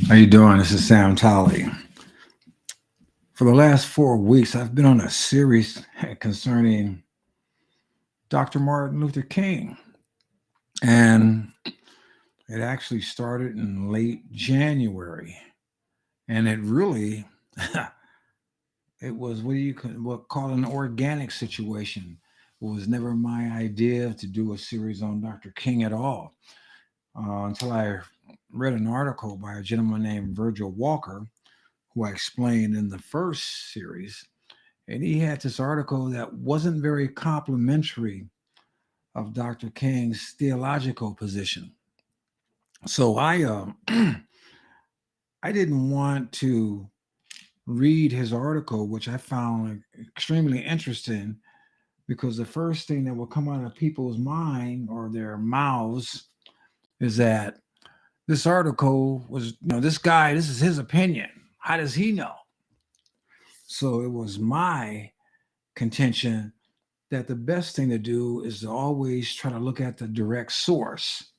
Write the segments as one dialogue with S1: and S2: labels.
S1: How you doing? This is Sam Tolley. For the last 4 weeks, I've been on a series concerning Dr. Martin Luther King. And it actually started in late January. And it really, it was what call an organic situation. It was never my idea to do a series on Dr. King at all until I read an article by a gentleman named Virgil Walker, who I explained in the first series. And he had this article that wasn't very complimentary of Dr. King's theological position. So I didn't want to read his article, which I found extremely interesting, because the first thing that will come out of people's mind or their mouths is that this article was, this guy, this is his opinion. How does he know? So it was my contention that the best thing to do is to always try to look at the direct source.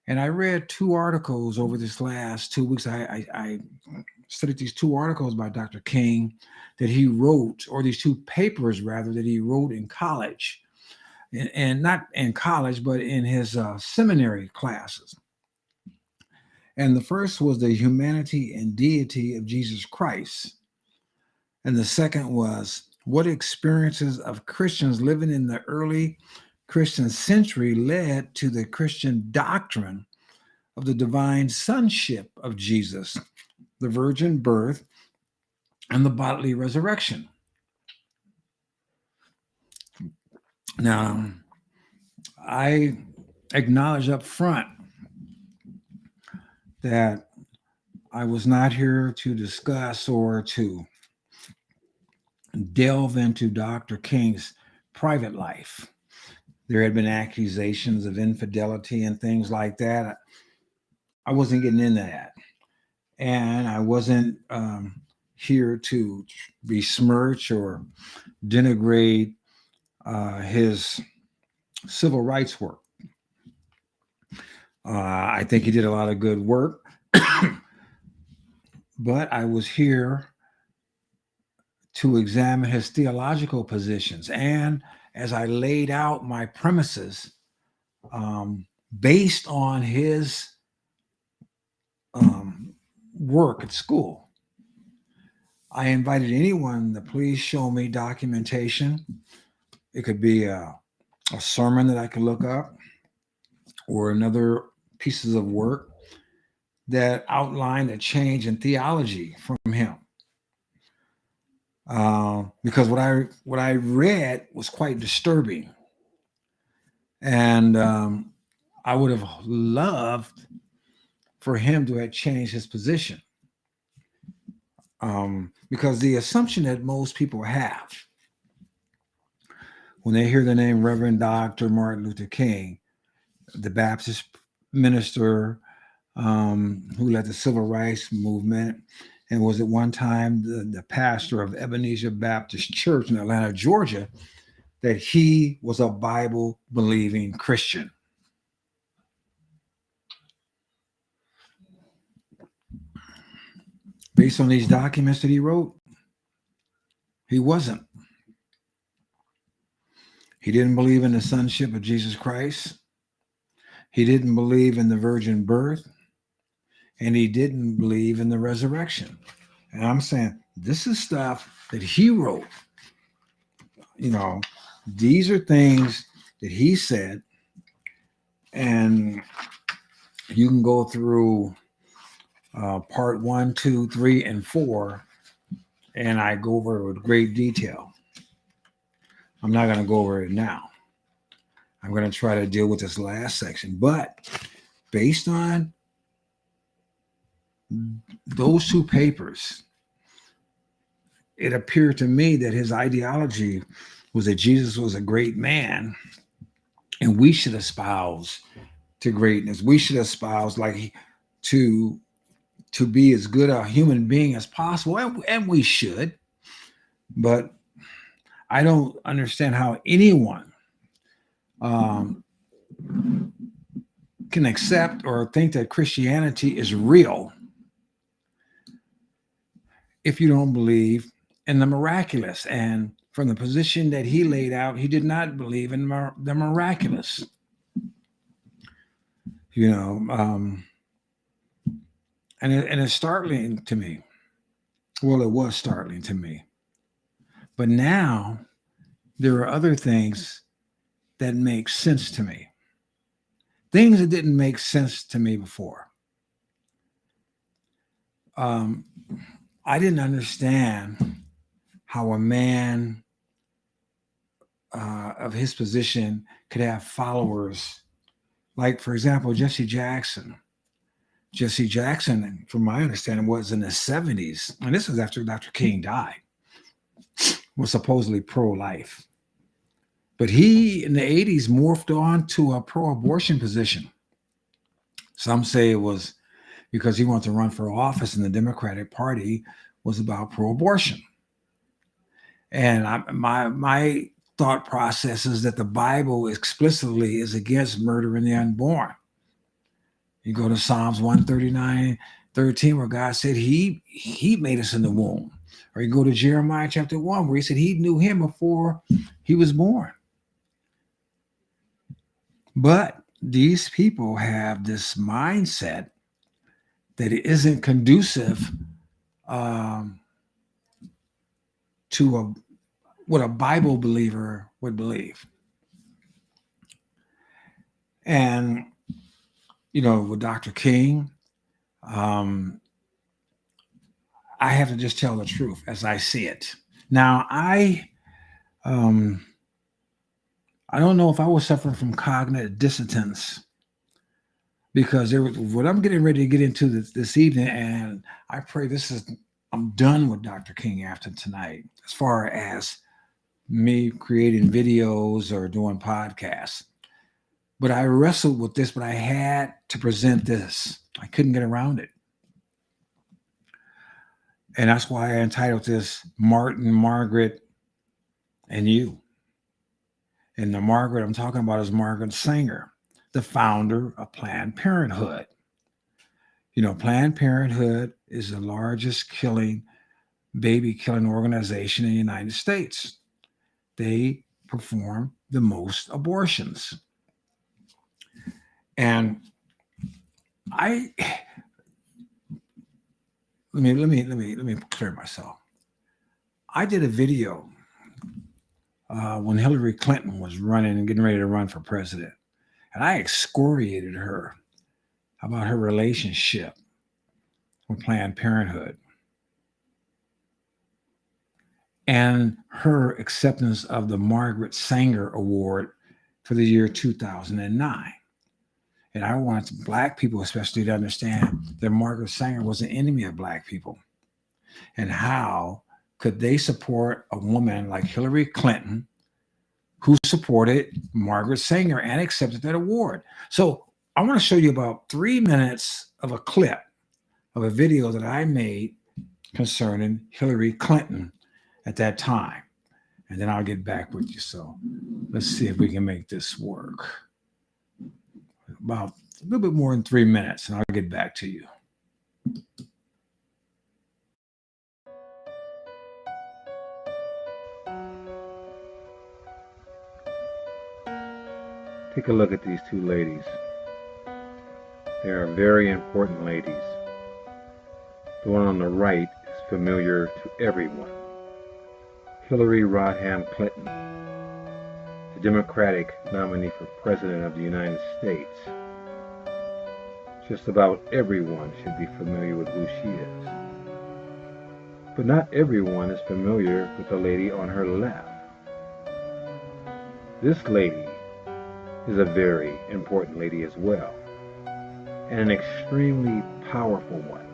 S1: And I read two articles over this last 2 weeks. I studied these two articles by Dr. King that he wrote, or these two papers rather, that he wrote in college. And not in college, but in his seminary classes. And the first was the humanity and deity of Jesus Christ. And the second was what experiences of Christians living in the early Christian century led to the Christian doctrine of the divine sonship of Jesus, the virgin birth, and the bodily resurrection. Now, I acknowledge up front that I was not here to discuss or to delve into Dr. King's private life. There had been accusations of infidelity and things like that. I wasn't getting into that. And I wasn't here to besmirch or denigrate his civil rights work. I think he did a lot of good work. But I was here to examine his theological positions. And as I laid out my premises based on his work at school, I invited anyone to please show me documentation. It could be a sermon that I could look up or another pieces of work that outlined a change in theology from him. Because what I read was quite disturbing, and I would have loved for him to have changed his position, because the assumption that most people have when they hear the name Reverend Dr. Martin Luther King, the Baptist minister who led the civil rights movement and was at one time the pastor of Ebenezer Baptist Church in Atlanta, Georgia, that he was a Bible-believing Christian. Based on these documents that he wrote, he wasn't. He didn't believe in the sonship of Jesus Christ. He didn't believe in the virgin birth. And he didn't believe in the resurrection. And I'm saying this is stuff that he wrote. These are things that he said. And you can go through part 1, 2, 3, and 4. And I go over it with great detail. I'm not going to go over it now. I'm going to try to deal with this last section. But based on those two papers, it appeared to me that his ideology was that Jesus was a great man and we should espouse to greatness. We should espouse to to be as good a human being as possible, and we should. But I don't understand how anyone um, can accept or think that Christianity is real if you don't believe in the miraculous. And from the position that he laid out, he did not believe in the miraculous. You know, and it's startling to me. Well, it was startling to me. But now there are other things that make sense to me. Things that didn't make sense to me before. Um, I didn't understand how a man of his position could have followers. Like, for example, Jesse Jackson. Jesse Jackson, from my understanding, was in the 70s, and this was after Dr. King died, was supposedly pro-life. But he, in the 80s, morphed on to a pro-abortion position. Some say it was because he wanted to run for office and the Democratic Party was about pro-abortion. And my thought process is that the Bible explicitly is against murdering the unborn. You go to Psalms 139:13, where God said he made us in the womb. Or you go to Jeremiah chapter 1, where he said he knew him before he was born. But these people have this mindset that it isn't conducive to what a Bible believer would believe. And, you know, with Dr. King, I have to just tell the truth as I see it. Now, I don't know if I was suffering from cognitive dissonance because what I'm getting ready to get into this evening, and I pray I'm done with Dr. King after tonight, as far as me creating videos or doing podcasts. But I wrestled with this, but I had to present this. I couldn't get around it. And that's why I entitled this Martin, Margaret, and You. And the Margaret I'm talking about is Margaret Sanger, the founder of Planned Parenthood. You know, Planned Parenthood is the largest baby killing organization in the United States. They perform the most abortions. And let me clear myself. I did a video when Hillary Clinton was running and getting ready to run for president. And I excoriated her about her relationship with Planned Parenthood and her acceptance of the Margaret Sanger Award for the year 2009. And I wanted Black people especially to understand that Margaret Sanger was an enemy of Black people. And how could they support a woman like Hillary Clinton who supported Margaret Sanger and accepted that award? So I want to show you about 3 minutes of a clip of a video that I made concerning Hillary Clinton at that time. And then I'll get back with you. So let's see if we can make this work. About a little bit more than 3 minutes, and I'll get back to you. Take a look at these two ladies. They are very important ladies. The one on the right is familiar to everyone. Hillary Rodham Clinton, the Democratic nominee for President of the United States. Just about everyone should be familiar with who she is. But not everyone is familiar with the lady on her left. This lady
S2: is a very important lady as well, and an extremely powerful one.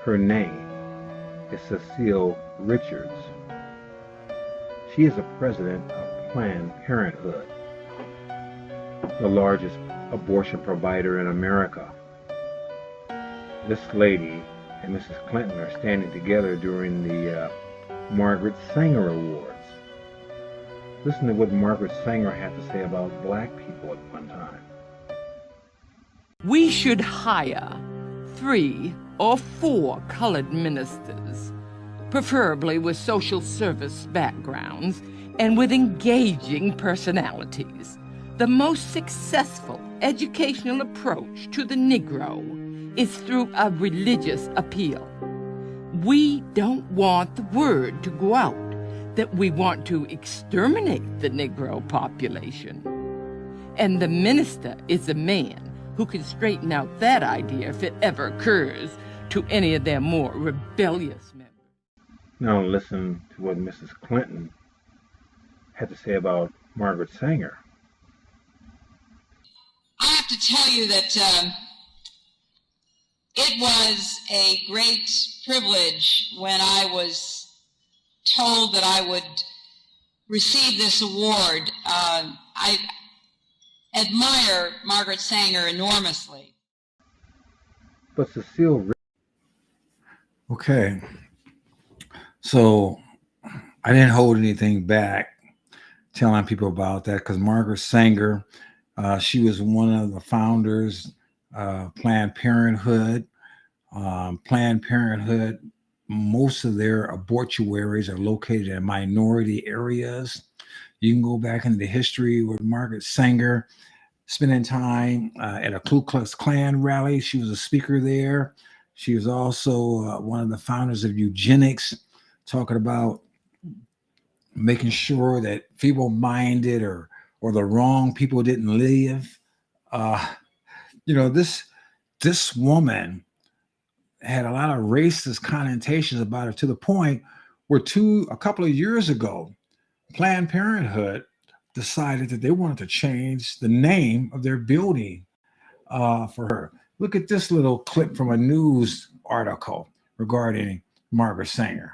S2: Her name is Cecile Richards. She is the president of Planned Parenthood, the largest abortion provider in America. This lady and Mrs. Clinton are standing together during the Margaret Sanger Awards. Listen to what Margaret Sanger had to say about black people at one time.
S3: We should hire 3 or 4 colored ministers, preferably with social service backgrounds and with engaging personalities. The most successful educational approach to the Negro is through a religious appeal. We don't want the word to go out that we want to exterminate the Negro population. And the minister is a man who can straighten out that idea if it ever occurs to any of their more rebellious members.
S2: Now listen to what Mrs. Clinton had to say about Margaret Sanger.
S4: I have to tell you that it was a great privilege when I was told that I would receive this award. I admire Margaret Sanger enormously.
S2: But Cecile...
S1: Okay. So I didn't hold anything back telling people about that because Margaret Sanger, she was one of the founders of Planned Parenthood. Planned Parenthood, most of their abortuaries are located in minority areas. You can go back into the history with Margaret Sanger spending time at a Ku Klux Klan rally. She was a speaker there. She was also one of the founders of eugenics, talking about making sure that feeble-minded or the wrong people didn't live. This woman had a lot of racist connotations about her to the point where a couple of years ago, Planned Parenthood decided that they wanted to change the name of their building for her. Look at this little clip from a news article regarding Margaret Sanger.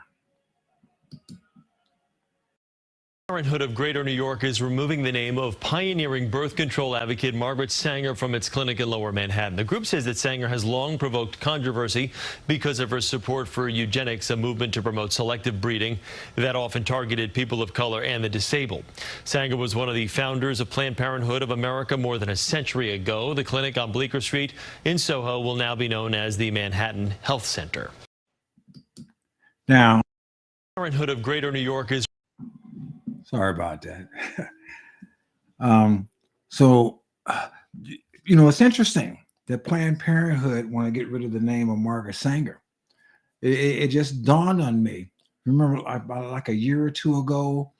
S5: Parenthood of Greater New York is removing the name of pioneering birth control advocate Margaret Sanger from its clinic in Lower Manhattan. The group says that Sanger has long provoked controversy because of her support for eugenics, a movement to promote selective breeding that often targeted people of color and the disabled. Sanger was one of the founders of Planned Parenthood of America more than a century ago. The clinic on Bleecker Street in Soho will now be known as the Manhattan Health Center.
S1: Now,
S5: Parenthood of Greater New York is...
S1: Sorry about that. It's interesting that Planned Parenthood want to get rid of the name of Margaret Sanger. It just dawned on me. Remember about like a year or two ago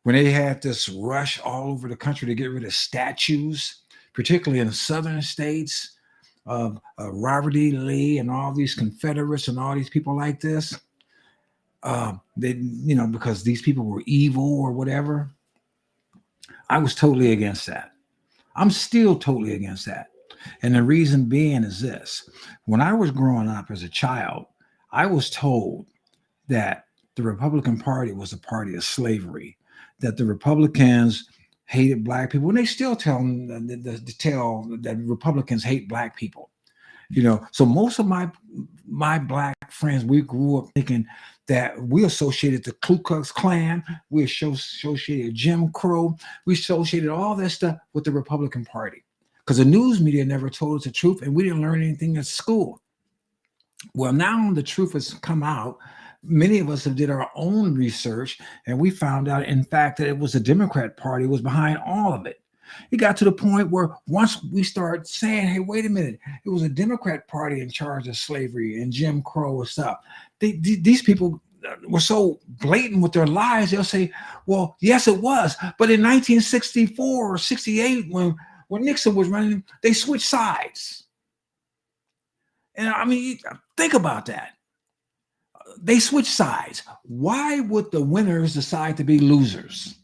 S1: when they had this rush all over the country to get rid of statues, particularly in the southern states of Robert E. Lee and all these Confederates and all these people like this. Because these people were evil or whatever. I was totally against that. I'm still totally against that. And the reason being is this. When I was growing up as a child, I was told that the Republican Party was a party of slavery, that the Republicans hated black people, and they still tell that Republicans hate black people. So most of my black friends, we grew up thinking that we associated the Ku Klux Klan, we associated Jim Crow, we associated all that stuff with the Republican Party because the news media never told us the truth and we didn't learn anything at school. Well, now the truth has come out. Many of us have did our own research and we found out, in fact, that it was the Democrat Party was behind all of it. It got to the point where once we start saying, hey, wait a minute, it was a Democrat Party in charge of slavery and Jim Crow and stuff. These people were so blatant with their lies. They'll say, well, yes, it was. But in 1964 or 68, when Nixon was running, they switched sides. And I mean, think about that. They switched sides. Why would the winners decide to be losers?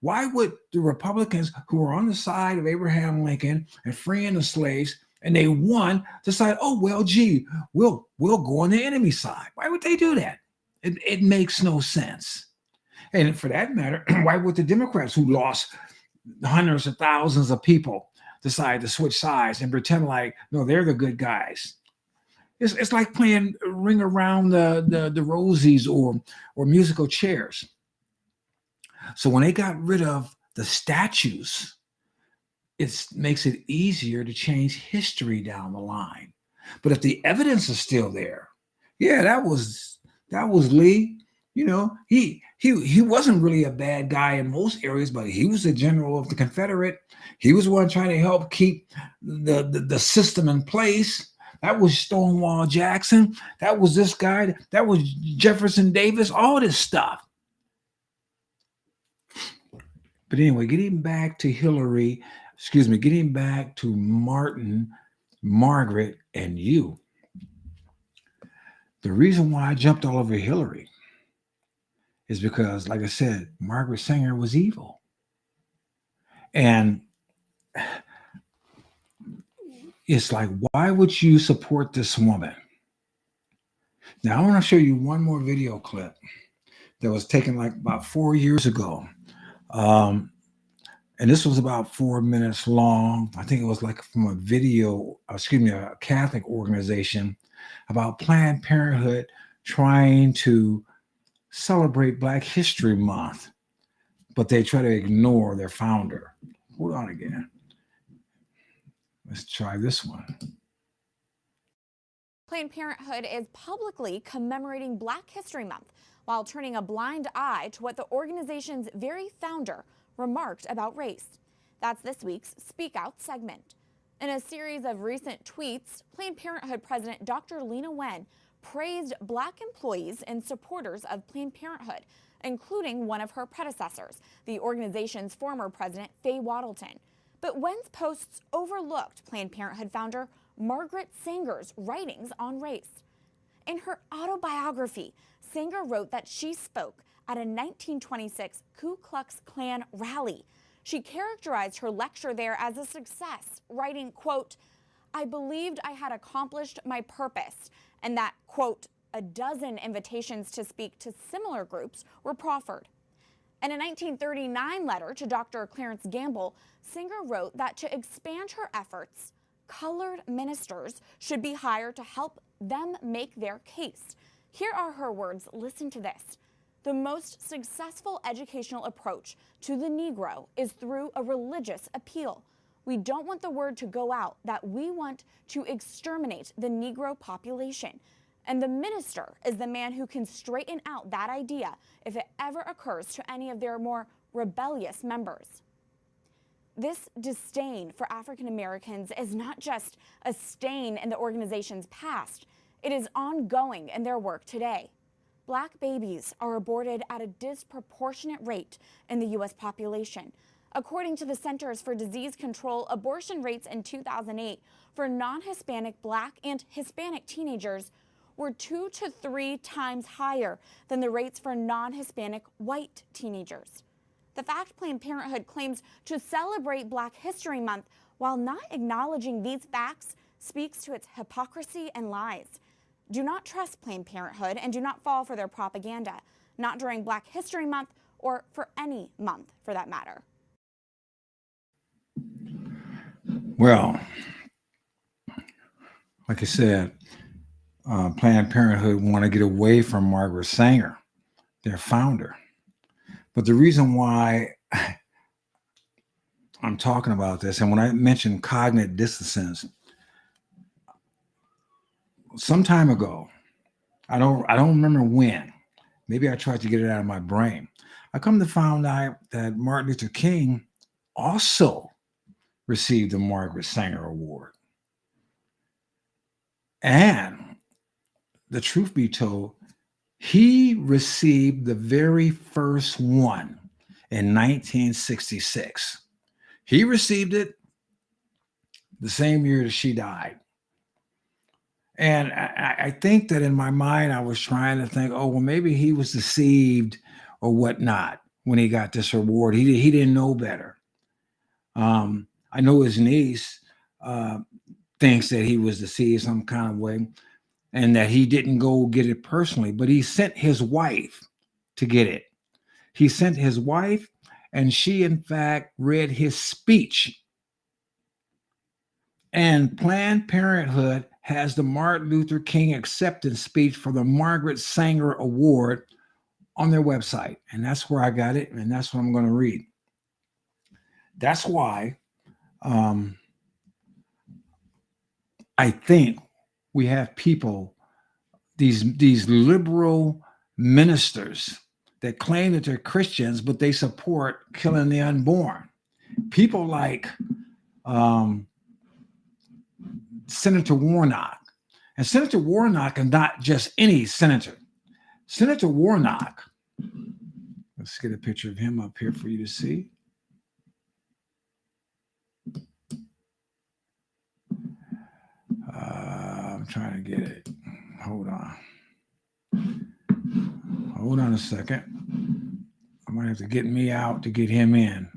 S1: Why would the Republicans who were on the side of Abraham Lincoln and freeing the slaves and they won decide, oh well, gee, we'll go on the enemy side? Why would they do that? It makes no sense. And for that matter, why would the Democrats who lost hundreds of thousands of people decide to switch sides and pretend like no, they're the good guys? It's like playing ring around the rosies or musical chairs. So when they got rid of the statues, it makes it easier to change history down the line. But if the evidence is still there, yeah, that was Lee. You know, he wasn't really a bad guy in most areas, but he was the general of the Confederate. He was the one trying to help keep the system in place. That was Stonewall Jackson. That was this guy. That was Jefferson Davis. All this stuff. But anyway, getting back to getting back to Martin, Margaret, and you. The reason why I jumped all over Hillary is because, like I said, Margaret Sanger was evil. And it's like, why would you support this woman? Now, I want to show you one more video clip that was taken like about 4 years ago. And this was about 4 minutes long. I think it was like from a Catholic organization about Planned Parenthood trying to celebrate Black History Month, but they try to ignore their founder. Hold on again. Let's try this one.
S6: Planned Parenthood is publicly commemorating Black History Month while turning a blind eye to what the organization's very founder remarked about race. That's this week's Speak Out segment. In a series of recent tweets, Planned Parenthood President Dr. Lena Wen praised Black employees and supporters of Planned Parenthood, including one of her predecessors, the organization's former president, Faye Waddleton. But Wen's posts overlooked Planned Parenthood founder Margaret Sanger's writings on race. In her autobiography, Sanger wrote that she spoke at a 1926 Ku Klux Klan rally. She characterized her lecture there as a success, writing, quote, "I believed I had accomplished my purpose," and that, quote, a dozen invitations to speak to similar groups were proffered. In a 1939 letter to Dr. Clarence Gamble, Sanger wrote that to expand her efforts, colored ministers should be hired to help them make their case. Here are her words. Listen to this. "The most successful educational approach to the Negro is through a religious appeal. We don't want the word to go out that we want to exterminate the Negro population. And the minister is the man who can straighten out that idea if it ever occurs to any of their more rebellious members." This disdain for African Americans is not just a stain in the organization's past, it is ongoing in their work today. Black babies are aborted at a disproportionate rate in the U.S. population. According to the Centers for Disease Control, abortion rates in 2008 for non-Hispanic Black and Hispanic teenagers were 2 to 3 times higher than the rates for non-Hispanic white teenagers. The fact Planned Parenthood claims to celebrate Black History Month while not acknowledging these facts speaks to its hypocrisy and lies. Do not trust Planned Parenthood and do not fall for their propaganda, not during Black History Month or for any month for that matter.
S1: Well, like I said, Planned Parenthood want to get away from Margaret Sanger, their founder. But the reason why I'm talking about this, and when I mentioned cognitive dissonance, some time ago, I don't remember when, maybe I tried to get it out of my brain. I come to find out that Martin Luther King also received the Margaret Sanger Award. And the truth be told, he received the very first one in 1966. He received it the same year that she died. And I think that in my mind, I was trying to think, oh, well, maybe he was deceived or whatnot. when he got this award. He didn't know better. I know his niece thinks that he was deceived some kind of way and that he didn't go get it personally, but he sent his wife to get it. He sent his wife, and she, in fact, read his speech. And Planned Parenthood has the Martin Luther King acceptance speech for the Margaret Sanger Award on their website. And that's where I got it, and that's what I'm going to read. That's why I think we have people, these liberal ministers that claim that they're Christians, but they support killing the unborn. People like Senator Warnock. And Senator Warnock is not just any senator. Senator Warnock, let's get a picture of him up here for you to see. I'm trying to get it. Hold on. Hold on a second. I might have to get me out to get him in.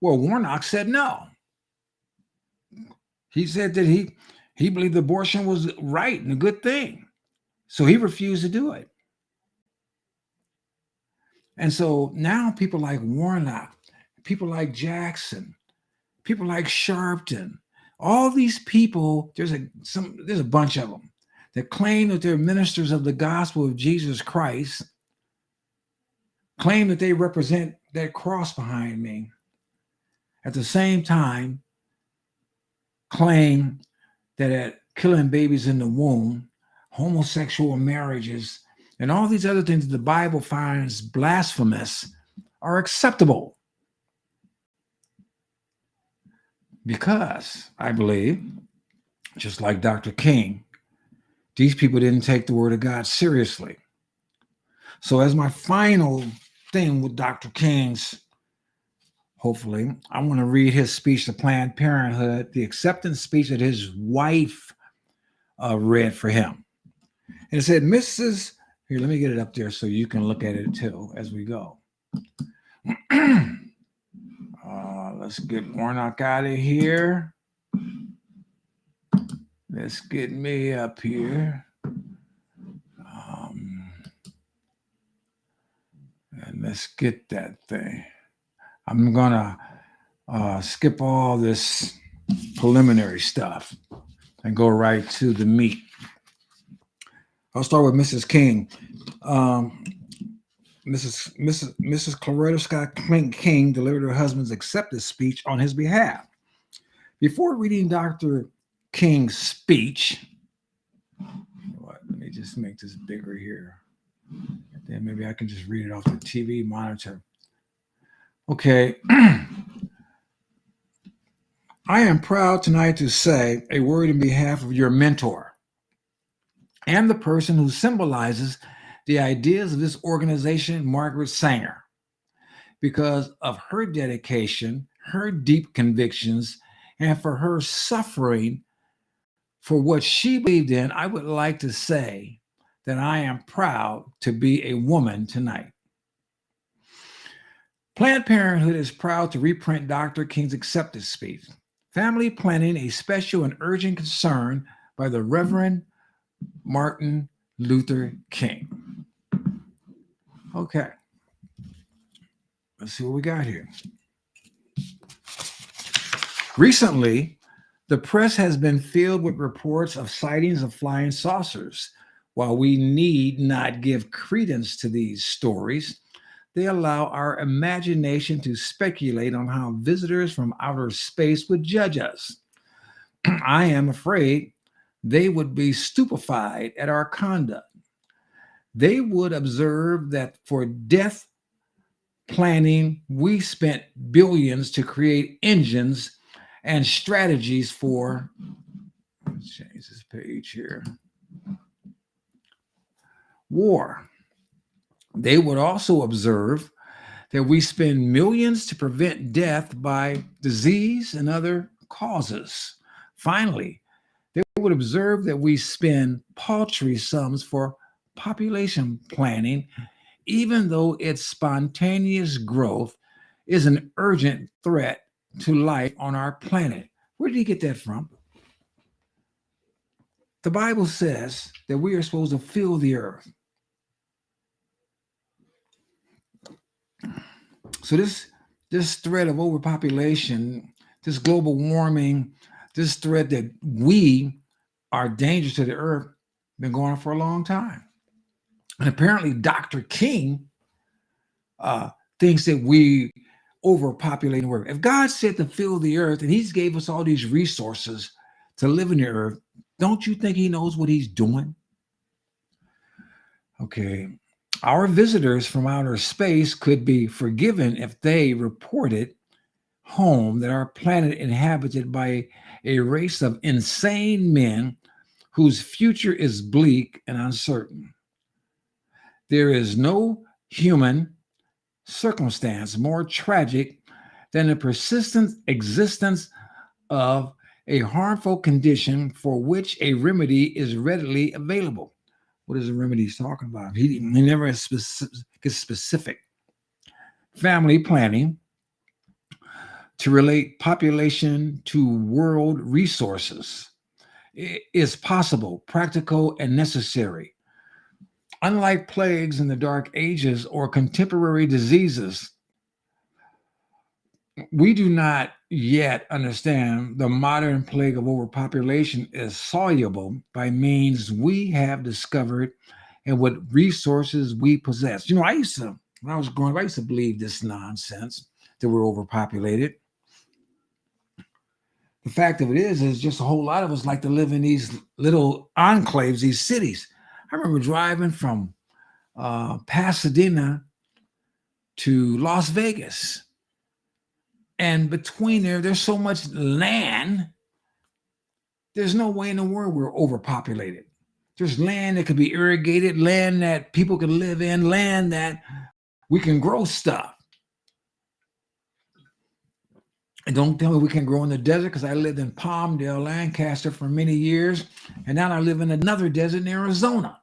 S1: Well, Warnock said no. He said that he believed abortion was right and a good thing. So he refused to do it. And so now people like Warnock, people like Jackson, people like Sharpton, all these people, there's a bunch of them that claim that they're ministers of the gospel of Jesus Christ, claim that they represent that cross behind me. At the same time, claim that killing babies in the womb, homosexual marriages, and all these other things that the Bible finds blasphemous are acceptable. Because I believe, just like Dr. King, these people didn't take the word of God seriously. So as my final thing with Dr. King's, hopefully, I want to read his speech to Planned Parenthood, the acceptance speech that his wife read for him. And it said, Mrs. Here, let me get it up there so you can look at it too as we go. Let's get Warnock out of here. Let's get me up here. And let's get that thing. I'm going to skip all this preliminary stuff and go right to the meat. I'll start with Mrs. King. Mrs. Claretta Scott King delivered her husband's acceptance speech on his behalf. Before reading Dr. King's speech, let me just make this bigger here. Then maybe I can just read it off the TV monitor. Okay. I am proud tonight to say a word in behalf of your mentor and the person who symbolizes the ideas of this organization, Margaret Sanger. Because of her dedication, her deep convictions, and for her suffering for what she believed in, I would like to say that I am proud to be a woman tonight. Planned Parenthood is proud to reprint Dr. King's acceptance speech, Family Planning, a Special and Urgent Concern by the Reverend Martin Luther King. Okay. Let's see what we got here. Recently, the press has been filled with reports of sightings of flying saucers. While we need not give credence to these stories, they allow our imagination to speculate on how visitors from outer space would judge us. I am afraid they would be stupefied at our conduct. They would observe that for death planning, we spent billions to create engines and strategies for. Let's change this page here. War. They would also observe that we spend millions to prevent death by disease and other causes. Finally, they would observe that we spend paltry sums for population planning, even though its spontaneous growth is an urgent threat to life on our planet. Where did he get that from? The Bible says that we are supposed to fill the earth. So this threat of overpopulation, this global warming, this threat that we are dangerous to the earth, been going on for a long time. And apparently Dr. King thinks that we overpopulate the earth. If God said to fill the earth and he's gave us all these resources to live in the earth, don't you think he knows what he's doing? Okay. Our visitors from outer space could be forgiven if they reported home that our planet inhabited by a race of insane men whose future is bleak and uncertain. There is no human circumstance more tragic than the persistent existence of a harmful condition for which a remedy is readily available. What is the remedy he's talking about? He never gets specific. Family planning to relate population to world resources is possible, practical, and necessary. Unlike plagues in the Dark Ages or contemporary diseases, we do not yet understand the modern plague of overpopulation is soluble by means we have discovered and what resources we possess. When I was growing up, I used to believe this nonsense that we're overpopulated. The fact of it is just a whole lot of us like to live in these little enclaves, these cities. I remember driving from Pasadena to Las Vegas. And between there's so much land, there's no way in the world we're overpopulated. There's land that could be irrigated, land that people can live in, land that we can grow stuff. And don't tell me we can grow in the desert, because I lived in Palmdale, Lancaster for many years, and now I live in another desert in Arizona.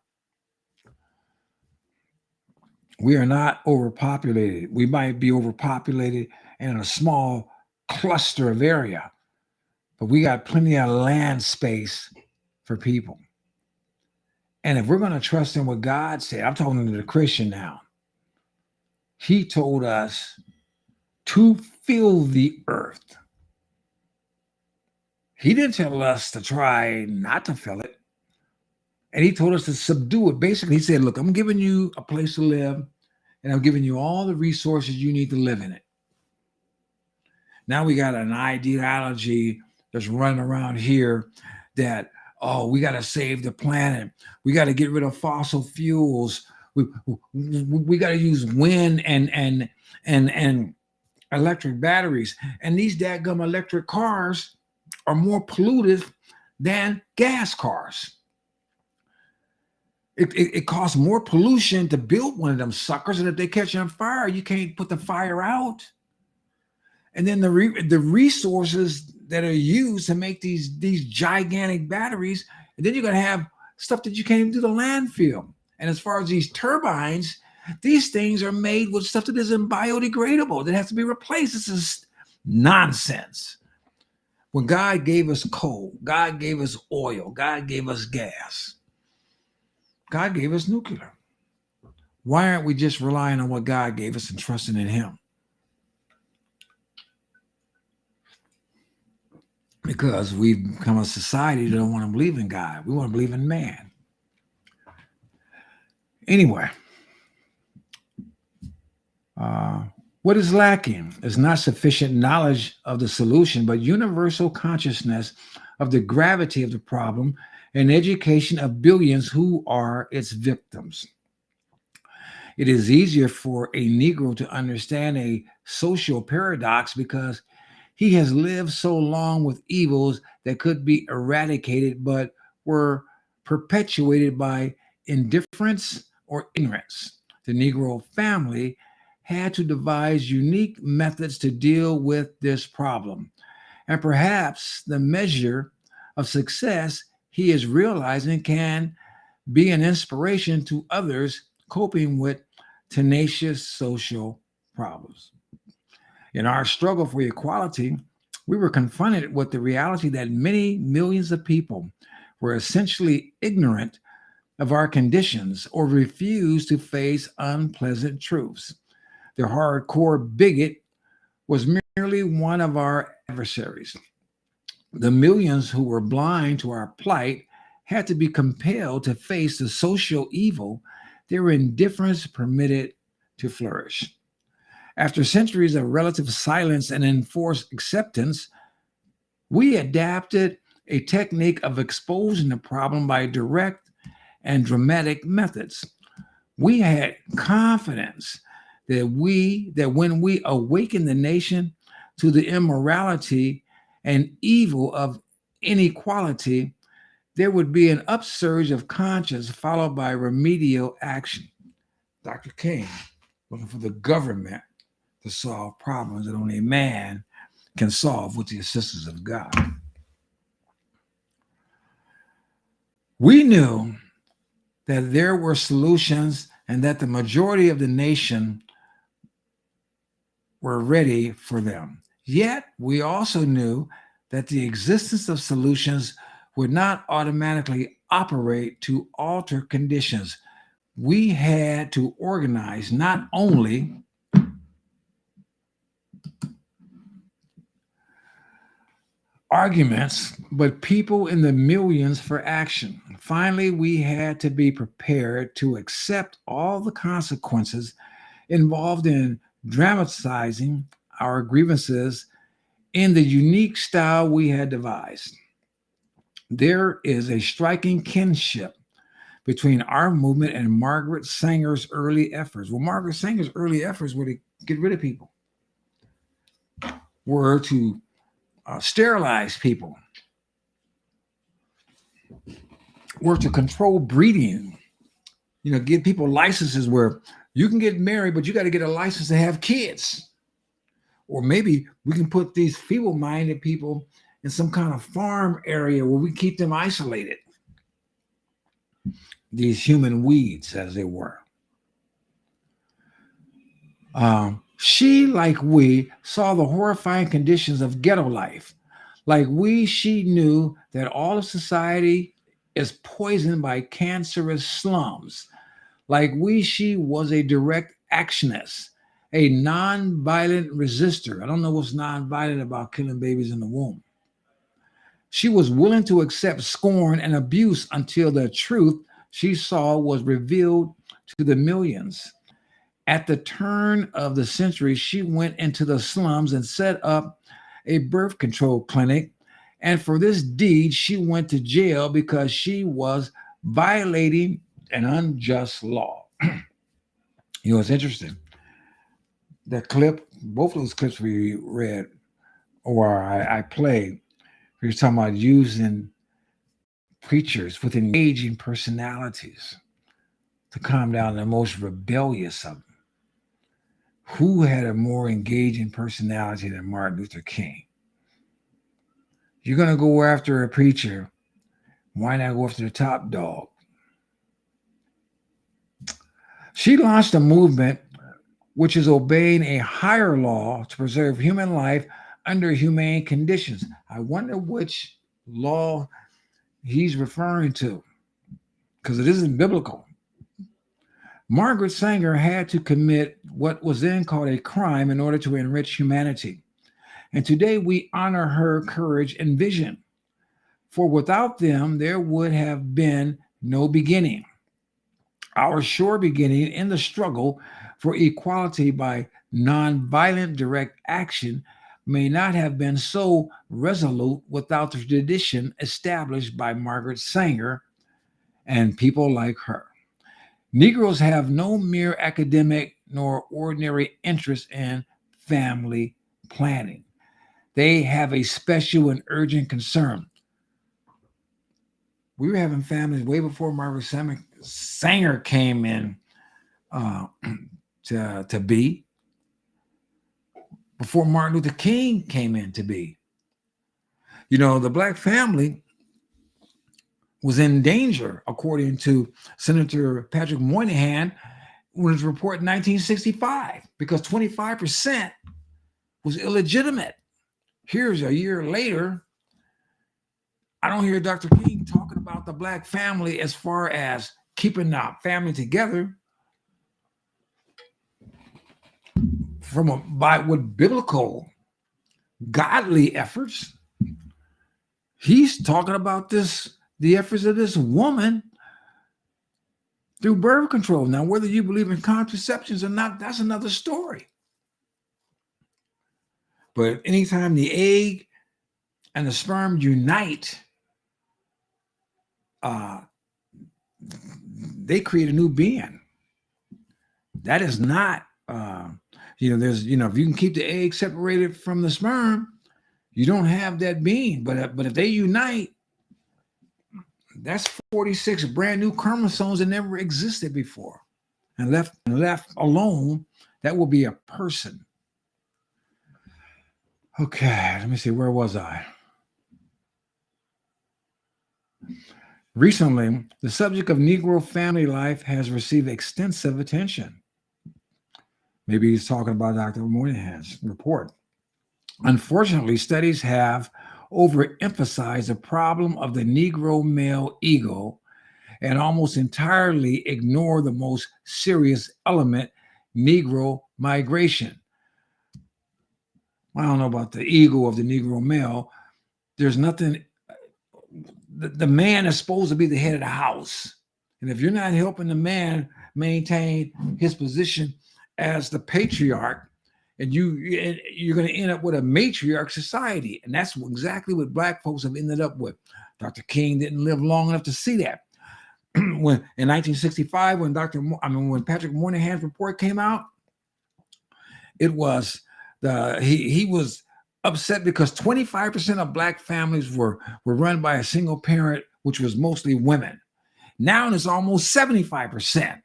S1: We are not overpopulated. We might be overpopulated in a small cluster of area, but we got plenty of land space for people. And if we're going to trust in what God said, I'm talking to the Christian now. He told us to fill the earth. He didn't tell us to try not to fill it. And he told us to subdue it. Basically, he said, look, I'm giving you a place to live, and I'm giving you all the resources you need to live in it. Now we got an ideology that's running around here that, we got to save the planet. We got to get rid of fossil fuels. We got to use wind and electric batteries. And these dadgum electric cars are more pollutive than gas cars. It costs more pollution to build one of them suckers, and if they catch on fire, you can't put the fire out. And then the resources that are used to make these gigantic batteries, and then you're going to have stuff that you can't even do the landfill. And as far as these turbines, these things are made with stuff that isn't biodegradable, that has to be replaced. This is nonsense. When God gave us coal, God gave us oil, God gave us gas, God gave us nuclear. Why aren't we just relying on what God gave us and trusting in him? Because we've become a society that don't want to believe in God. We want to believe in man. Anyway, Uh, what is lacking is not sufficient knowledge of the solution, but universal consciousness of the gravity of the problem and education of billions who are its victims. It is easier for a Negro to understand a social paradox because he has lived so long with evils that could be eradicated but were perpetuated by indifference or ignorance. The Negro family had to devise unique methods to deal with this problem. And perhaps the measure of success he is realizing can be an inspiration to others coping with tenacious social problems. In our struggle for equality, we were confronted with the reality that many millions of people were essentially ignorant of our conditions or refused to face unpleasant truths. The hardcore bigot was merely one of our adversaries. The millions who were blind to our plight had to be compelled to face the social evil their indifference permitted to flourish. After centuries of relative silence and enforced acceptance, we adapted a technique of exposing the problem by direct and dramatic methods. We had confidence that when we awaken the nation to the immorality and evil of inequality, there would be an upsurge of conscience followed by remedial action. Dr. King, looking for the government to solve problems that only man can solve with the assistance of God. We knew that there were solutions and that the majority of the nation were ready for them. Yet, we also knew that the existence of solutions would not automatically operate to alter conditions. We had to organize not only arguments, but people in the millions for action. Finally, we had to be prepared to accept all the consequences involved in dramatizing our grievances in the unique style we had devised. There is a striking kinship between our movement and Margaret Sanger's early efforts. Well, Margaret Sanger's early efforts were to get rid of people, were to sterilize people, were to control breeding, give people licenses where you can get married, but you got to get a license to have kids. Or maybe we can put these feeble-minded people in some kind of farm area where we keep them isolated. These human weeds, as they were. She, like we, saw the horrifying conditions of ghetto life. Like we, she knew that all of society is poisoned by cancerous slums. Like we, she was a direct actionist, a non-violent resistor. I don't know what's non-violent about killing babies in the womb. She was willing to accept scorn and abuse until the truth she saw was revealed to the millions. At the turn of the century, she went into the slums and set up a birth control clinic. And for this deed, she went to jail because she was violating an unjust law. It's interesting. That clip, both of those clips we read or I played, we were talking about using preachers with engaging personalities to calm down the most rebellious of them. Who had a more engaging personality than Martin Luther King? You're going to go after a preacher. Why not go after the top dog? She launched a movement which is obeying a higher law to preserve human life under humane conditions. I wonder which law he's referring to, because it isn't biblical. Margaret Sanger had to commit what was then called a crime in order to enrich humanity. And today we honor her courage and vision. For without them, there would have been no beginning. Our sure beginning in the struggle for equality by nonviolent direct action may not have been so resolute without the tradition established by Margaret Sanger and people like her. Negroes have no mere academic nor ordinary interest in family planning. They have a special and urgent concern. We were having families way before Margaret Sanger came in uh, to be, before Martin Luther King came in to be. You know, the black family was in danger, according to Senator Patrick Moynihan, when it was reported in 1965, because 25% was illegitimate. Here's a year later, I don't hear Dr. King talking about the black family as far as keeping the family together with biblical, godly efforts. He's talking about the efforts of this woman through birth control. Now, whether you believe in contraceptions or not, that's another story. But anytime the egg and the sperm unite, they create a new being. That is not, if you can keep the egg separated from the sperm, you don't have that being. But if they unite, that's 46 brand new chromosomes that never existed before. And left alone, that will be a person. Okay, let me see, where was I? Recently, the subject of Negro family life has received extensive attention. Maybe he's talking about Dr. Moynihan's report. Unfortunately, studies have overemphasized the problem of the Negro male ego and almost entirely ignore the most serious element, Negro migration. I don't know about the ego of the Negro male. There's nothing. The man is supposed to be the head of the house. And if you're not helping the man maintain his position as the patriarch, and you're going to end up with a matriarch society. And that's exactly what black folks have ended up with. Dr. King didn't live long enough to see that. When in 1965, when Patrick Moynihan's report came out, it was he was upset because 25% of black families were run by a single parent, which was mostly women. Now it's almost 75%.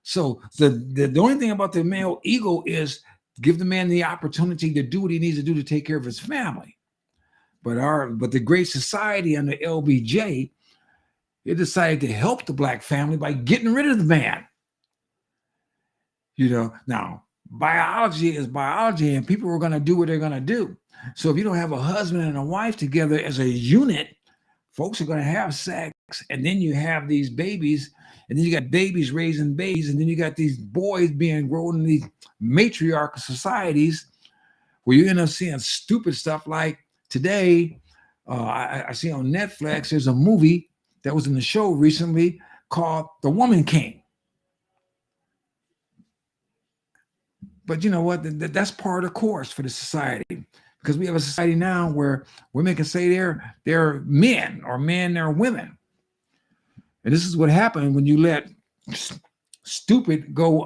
S1: So the only thing about the male ego is give the man the opportunity to do what he needs to do to take care of his family. But the Great Society under LBJ, it decided to help the black family by getting rid of the man. Now biology is biology, and people are going to do what they're going to do. So if you don't have a husband and a wife together as a unit, folks are going to have sex, and then you have these babies, and then you got babies raising babies, and then you got these boys being grown in these matriarchal societies where you end up seeing stupid stuff like today. I see on Netflix, there's a movie that was in the show recently called The Woman King. But you know what? That's part of the course for the society, because we have a society now where women can say they're men, or men are women. And this is what happened when you let stupid go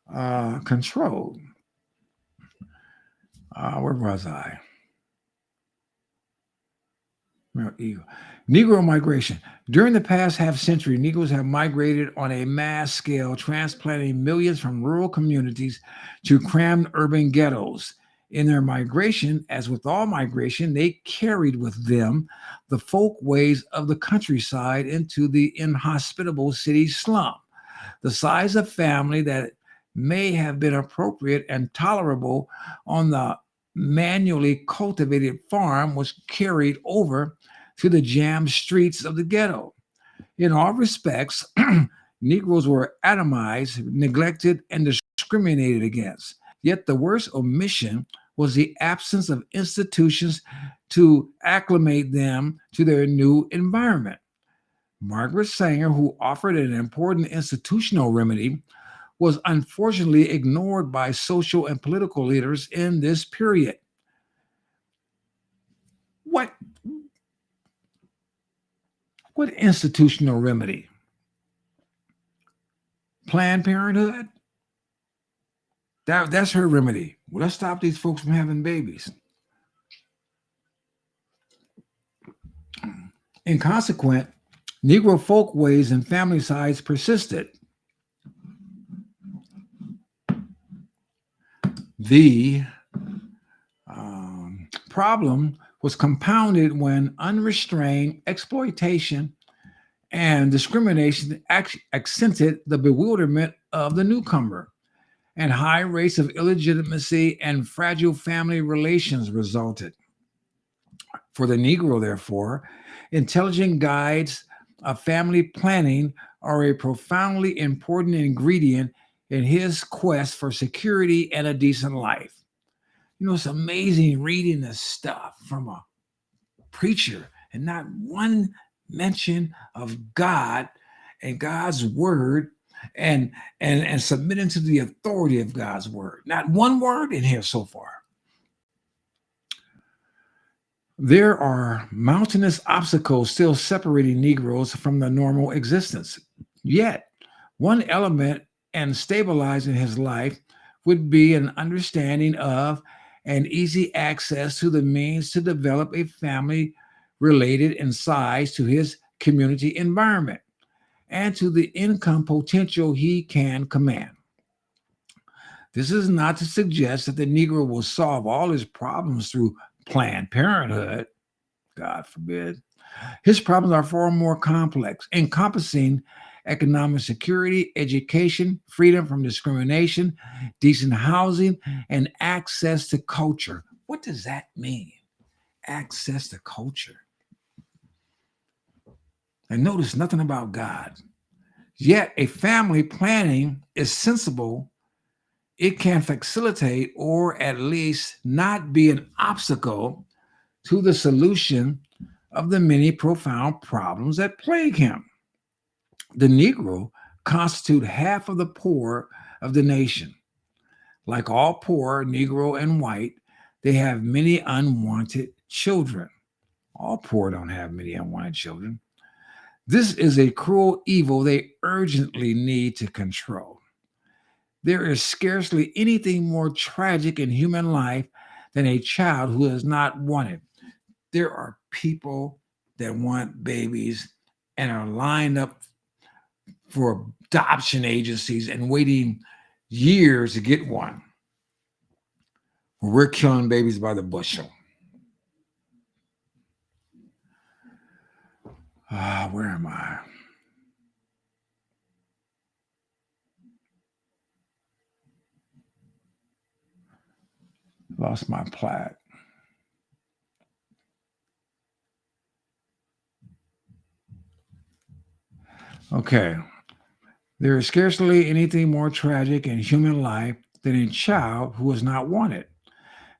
S1: uncontrolled. Where was I? Negro migration. During the past half century, Negroes have migrated on a mass scale, transplanting millions from rural communities to crammed urban ghettos. In their migration, as with all migration, they carried with them the folk ways of the countryside into the inhospitable city slum. The size of family that may have been appropriate and tolerable on the manually cultivated farm was carried over to the jammed streets of the ghetto. In all respects, Negroes were atomized, neglected, and discriminated against. Yet the worst omission was the absence of institutions to acclimate them to their new environment. Margaret Sanger, who offered an important institutional remedy, was unfortunately ignored by social and political leaders in this period. What what institutional remedy? Planned Parenthood? That's her remedy. Well, let's stop these folks from having babies. In consequence, Negro folkways and family sides persisted. The problem was compounded when unrestrained exploitation and discrimination accented the bewilderment of the newcomer, and high rates of illegitimacy and fragile family relations resulted. For the Negro, therefore, intelligent guides of family planning are a profoundly important ingredient in his quest for security and a decent life. You know, it's amazing reading this stuff from a preacher and not one mention of God and God's word and submitting to the authority of God's word. Not one word in here so far. There are mountainous obstacles still separating Negroes from the normal existence. Yet, one element and stabilizing his life would be an understanding of and easy access to the means to develop a family related in size to his community environment and to the income potential he can command. This is not to suggest that the Negro will solve all his problems through Planned Parenthood. God forbid. His problems are far more complex, encompassing economic security, education, freedom from discrimination, decent housing, and access to culture. What does that mean? Access to culture. And notice nothing about God. Yet a family planning is sensible. It can facilitate or at least not be an obstacle to the solution of the many profound problems that plague him. The Negro constitute half of the poor of the nation. Like all poor, Negro and white, they have many unwanted children. All poor don't have many unwanted children. This is a cruel evil they urgently need to control. There is scarcely anything more tragic in human life than a child who is not wanted. There are people that want babies and are lined up for adoption agencies and waiting years to get one. We're killing babies by the bushel. Where am I? Lost my plaque. Okay. There is scarcely anything more tragic in human life than a child who is not wanted.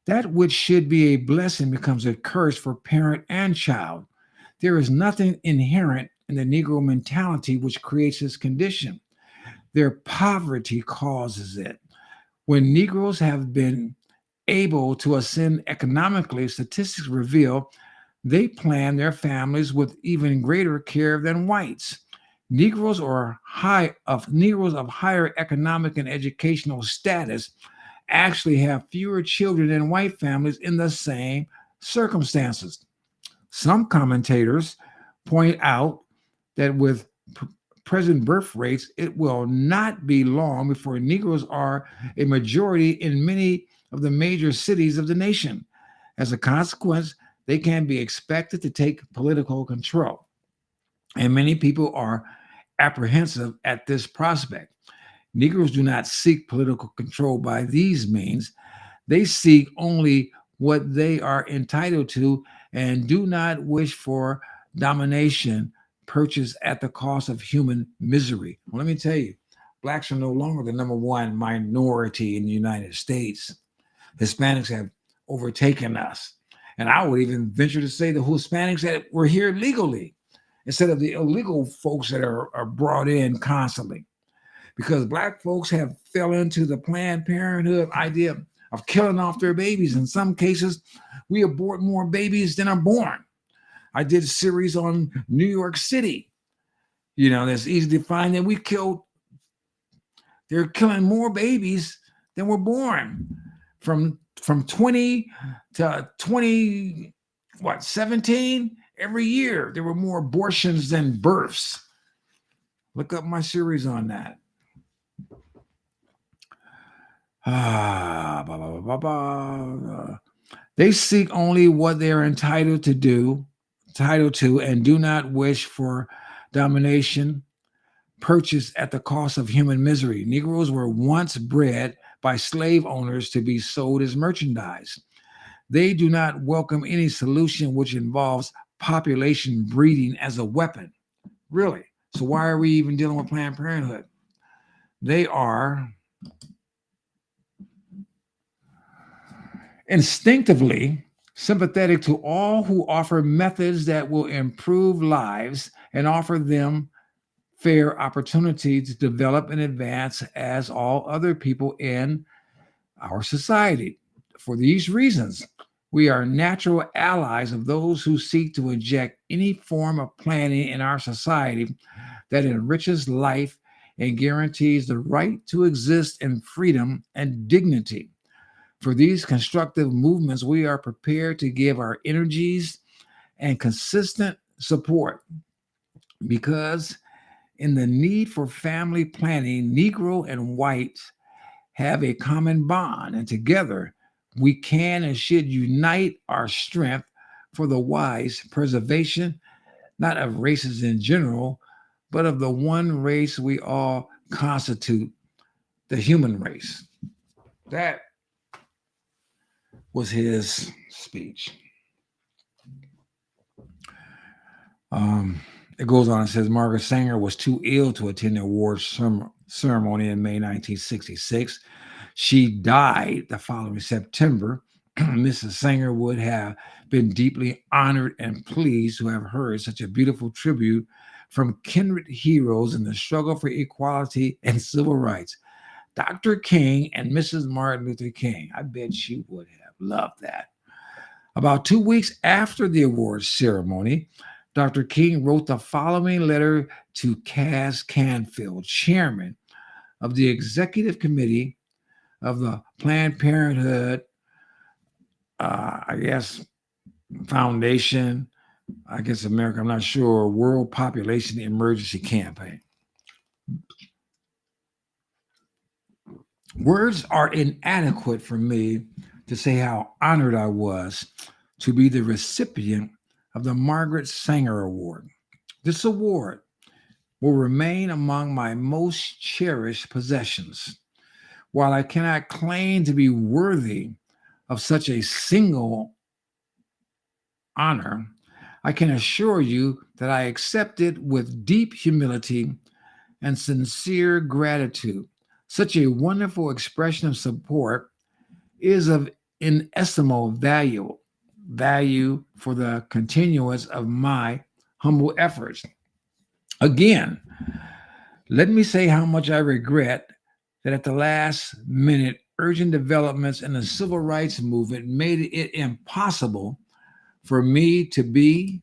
S1: That which should be a blessing becomes a curse for parent and child. There is nothing inherent in the Negro mentality which creates this condition. Their poverty causes it. When Negroes have been able to ascend economically, statistics reveal they plan their families with even greater care than whites. Negroes of higher economic and educational status actually have fewer children than white families in the same circumstances. Some commentators point out that with present birth rates, it will not be long before Negroes are a majority in many of the major cities of the nation. As a consequence, they can be expected to take political control. And many people are apprehensive at this prospect. Negroes do not seek political control by these means. They seek only what they are entitled to and do not wish for domination purchased at the cost of human misery. Well, let me tell you, blacks are no longer the number one minority in the United States. Hispanics have overtaken us. And I would even venture to say the Hispanics that were here legally instead of the illegal folks that are brought in constantly. because black folks have fell into the Planned Parenthood idea of killing off their babies. In some cases, we abort more babies than are born. I did a series on New York City. That's easy to find that they're killing more babies than were born. From 20 to 20, 17, every year there were more abortions than births. Look up my series on that. They seek only what they are entitled to, and do not wish for domination purchased at the cost of human misery. Negroes were once bred by slave owners to be sold as merchandise. They do not welcome any solution which involves population breeding as a weapon. Really? So why are we even dealing with Planned Parenthood? They are instinctively sympathetic to all who offer methods that will improve lives and offer them fair opportunity to develop and advance as all other people in our society. For these reasons, we are natural allies of those who seek to inject any form of planning in our society that enriches life and guarantees the right to exist in freedom and dignity. For these constructive movements, we are prepared to give our energies and consistent support because in the need for family planning, Negro and white have a common bond, and together we can and should unite our strength for the wise preservation, not of races in general, but of the one race we all constitute, the human race. That was his speech. It goes on and says Margaret Sanger was too ill to attend the awards ceremony in May 1966. She died the following September. Mrs. Sanger would have been deeply honored and pleased to have heard such a beautiful tribute from kindred heroes in the struggle for equality and civil rights, Dr. King and Mrs. Martin Luther King. I bet she would have loved that. About 2 weeks after the awards ceremony, Dr. King wrote the following letter to Cass Canfield, chairman of the executive committee of the Planned Parenthood, Foundation, America, I'm not sure, World Population Emergency Campaign. Words are inadequate for me to say how honored I was to be the recipient of the Margaret Sanger Award. This award will remain among my most cherished possessions. While I cannot claim to be worthy of such a single honor, I can assure you that I accept it with deep humility and sincere gratitude. Such a wonderful expression of support is of inestimable value for the continuance of my humble efforts. Again, let me say how much I regret that at the last minute, urgent developments in the civil rights movement made it impossible for me to be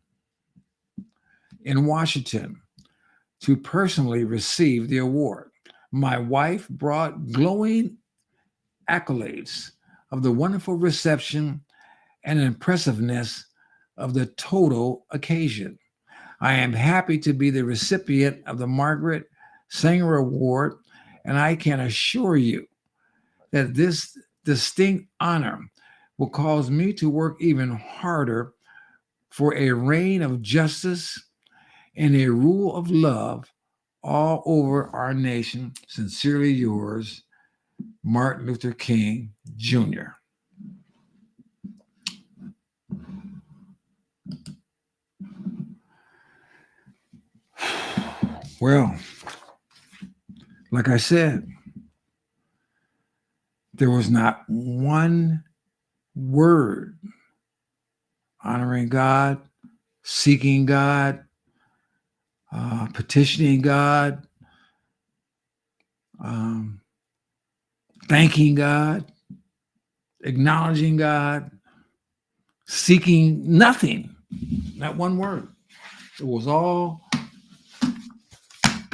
S1: in Washington to personally receive the award. My wife brought glowing accolades of the wonderful reception and impressiveness of the total occasion. I am happy to be the recipient of the Margaret Sanger Award, and I can assure you that this distinct honor will cause me to work even harder for a reign of justice and a rule of love all over our nation. Sincerely yours, Martin Luther King, Jr. Well, like I said, there was not one word honoring God, seeking God, petitioning God, um, thanking God, acknowledging God, seeking nothing, not one word. It was all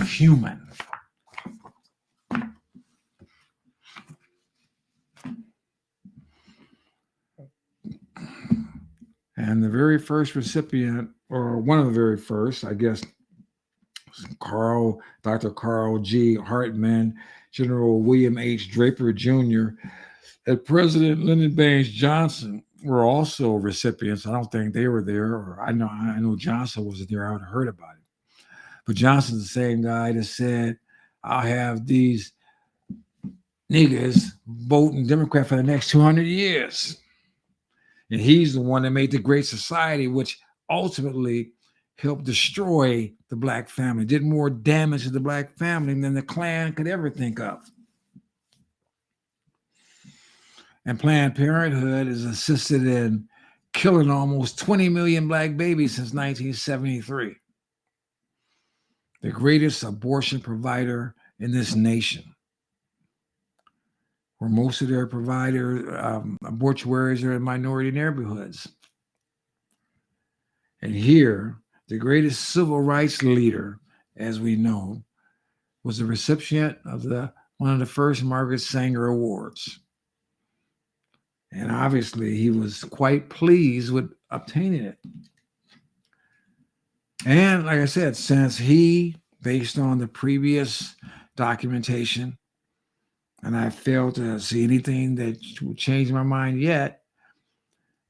S1: human. And the very first recipient, or one of the very first, I guess, Dr. Carl G. Hartman, General William H. Draper Jr., and President Lyndon Baines Johnson were also recipients. I don't think they were there, or I know Johnson wasn't there. I would have heard about it. But Johnson's the same guy that said, I'll have these niggas voting Democrat for the next 200 years. And he's the one that made the Great Society, which ultimately helped destroy the Black family, did more damage to the Black family than the Klan could ever think of. And Planned Parenthood has assisted in killing almost 20 million Black babies since 1973. The greatest abortion provider in this nation, where most of their abortuaries are in minority neighborhoods. And here, the greatest civil rights leader, as we know, was the recipient of one of the first Margaret Sanger Awards. And obviously, he was quite pleased with obtaining it. And like I said, since he, based on the previous documentation, and I failed to see anything that would change my mind yet,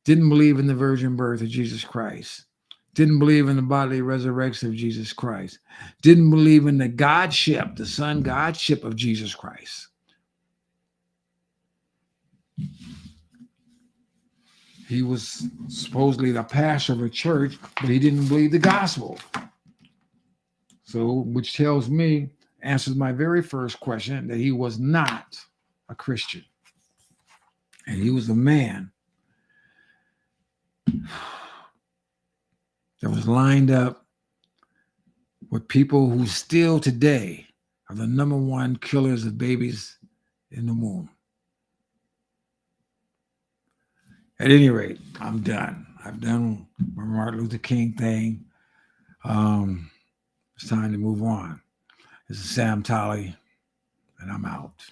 S1: didn't believe in the virgin birth of Jesus Christ, didn't believe in the bodily resurrection of Jesus Christ, didn't believe in the Godship, the Son Godship of Jesus Christ. He was supposedly the pastor of a church, but he didn't believe the gospel. So, which tells me, answers my very first question, that he was not a Christian. And he was a man that was lined up with people who still today are the number one killers of babies in the womb. At any rate, I'm done. I've done my Martin Luther King thing. It's time to move on. This is Sam Tolley, and I'm out.